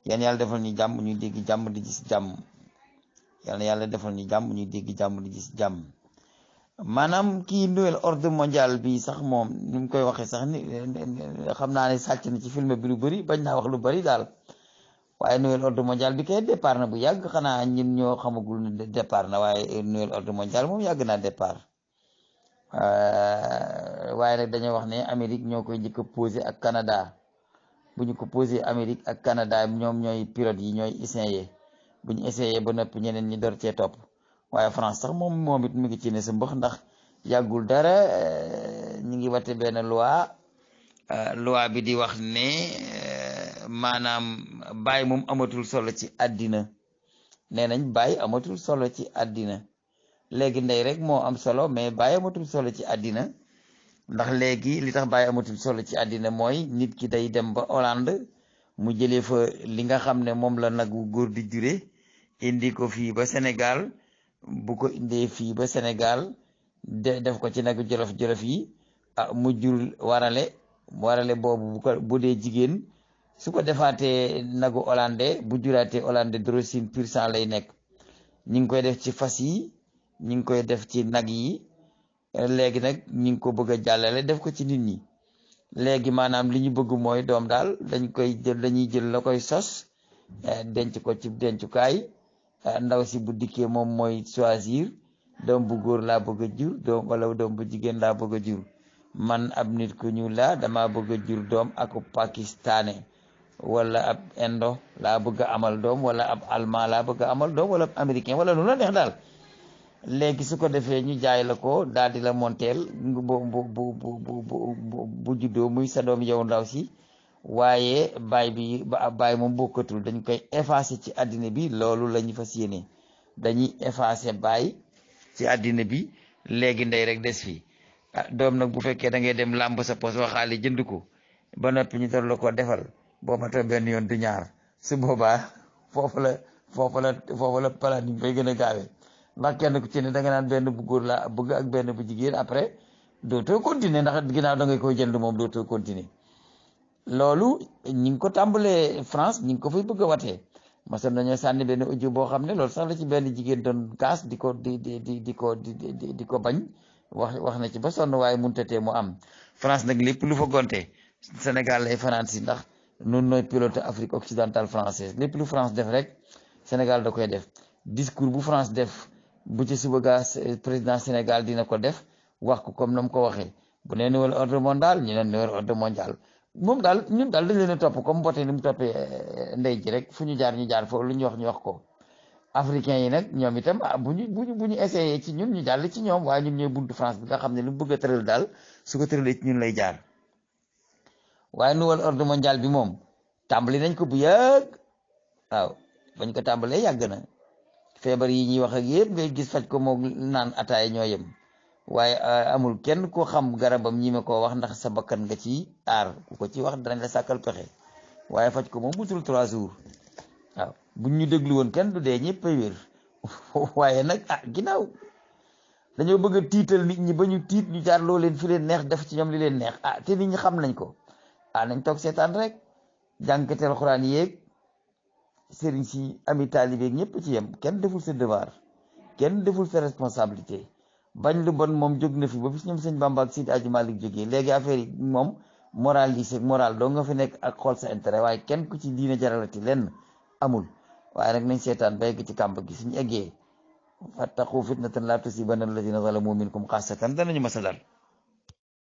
yéen yàlla defal ñu jàmm ñu dégg jàmm di gis jàmm yàlla yàlla defal ñu jàmm ñu dégg jàmm di gis jàmm. maanaam kii nouvel ordre mondial bi sax moom ni mu koy waxee sax ni xam naa ne sàcc na ci film bi lu bëri bañ naa wax lu bëri daal waaye nouvel ordre mondial bi kay départ na bu yàgg xanaa ñun ñoo xamagul ne départ na waaye nouvel ordre mondial moom yàgg naa départ waaye nag dañoo wax ne Amérique ñoo koy njëkk a posé ak Canada bu ñu ko posé Amérique ak Canada ñoom ñooy pilote yi ñooy essayé bu ñu essayé ba noppi ñeneen ñi door cee topp. waaye France sax moom it mu ngi ci ne sa mbax ndax yàggul dara ñu ngi wate benn loi bi di wax ne maanaam baay moom amatul solo ci àddina nee nañ baay amatul solo ci àddina léegi ndey rek moo am solo mais baay amatul solo ci àddina ndax léegi li tax baay amatul solo ci àddina mooy nit ki day dem ba Hollande mu jëlee fa li nga xam ne moom la nagu góor di jure indi ko fii ba Sénégal bu ko indee fii ba Sénégal def ko ci nagu jolof-jolof yi mu jur warale boobu bu dee jigéen su ko defaatee nagu hollandais bu juraatee hollandais drosine pur sang lay nekk ñi ngi koy def ci fas yi ñi ngi koy def ci nag yi léegi nag ñi ngi ko bëgg a jàllale def ko ci nit ñi léegi maanaam li ñu bëgg mooy doom daal dañuy jël la koy sos denc ko ci dencukaay ndaw si bu dikkee moom mooy choisir doom bu góor laa bëgg a jur doom wala doom bu jigéen laa bëgg a jur man ab nit ku ñuul laa dama bëgg a jur doom ak pakistanais wala ab indo laa bëgg a amal doom wala ab allemand laa bëgg a amal doom wala ab américain wala nu la neex daal léegi su ko defee ñu jaay la ko daal di la monteel bu juddoo muy sa doom yow ndaw si waaye baay moom bokkatul dañ koy effacer ci àddina bi loolu la ñu fas yéene dañuy effacer baay ci àddina bi léegi ndey rek des fi doom nag bu fekkee da ngay dem làmb sa pos waxaale jënd ko ba noppi ñu door la ko defal boo matoo benn yoon du ñaar su boobaa foofu la palaat ñu fay gën a gaawee ndax kenn ku ci ne da nga naan benn bu góor la bëgg ak benn bu jigéen après dootoo continuer ndax ginnaaw da ngay koy jënd moom dootoo continuer loolu ñi ngi ko tàmbalee France ñi ngi ko fay bëgg a watee masoon nañoo sànni benn audio boo xam ne loolu sax la ci benn jigéen doon kaas di ko bañ wax na ci ba sonn waaye muntatee mu am France nag lépp lu fa gonte Sénégal lay fanaan si ndax nun nooy pilote Afrique occidentale française lépp lu France def rek Sénégal da koy def discours bu France def bu ci suba gaa président Sénégal dina ko def wax ko comme na mu ko waxee bu nee nouvel ordre mondial ñu ne nouvel ordre mondial moom daal ñun daal dañ leen a topp comme mbote ni mu toppee ndey ji rek fu ñu jaar foofu lu ñu wax ko africain yi nag ñoom itam bu ñu essayé ci ñun ñu jàll ci ñoom waaye ñun ñooy buntu France bi nga xam ne lu mu bëgg a tëral daal su ko tëralee ci ñun lay jaar waaye nouvel ordre mondial bi moom tàmbali nañ ko bu yàgg waaw bañ ko tàmbalee yàgg na feebar yi ñuy wax ak yëpp ngay gis faj ko moom naan ataaya ñoo yem waaye amul kenn koo xam garabam ñi ma koo wax ndax sa bakkan nga ci aar ku ko ci wax danañ la sàkkal pexe waaye faj ko moom mutul 3 jours waaw buñ ñu déglu woon kenn du dee ñëpp a wér waaye nag ginnaaw dañoo bëgg a tiital nit ñi ba ñu tiit ñu jaar loo leen fi leen neex def ci ñoom li leen neex te nit ñi xam nañ ko nañ toog seetaan rek jànkateel xuraan yéeg sëriñ si ami taalibeeg ñëpp ci yem kenn deful sa devoir kenn deful sa responsabilité bañ lu bon moom jóg na fi ba bis ñoom sëñ Bamba ak Sidi Aji Malik jógee léegi affaire yi moom moral doo nga fi nekk ak xool sa intérêt waaye kenn ku ci diina jaralati lenn amul waaye nag nañ seetaan ba egg ci kàmb gi suñu eggee fattaqu fitnatan la tusibanna alladina zalamu minkum xaasatan danañu masa dal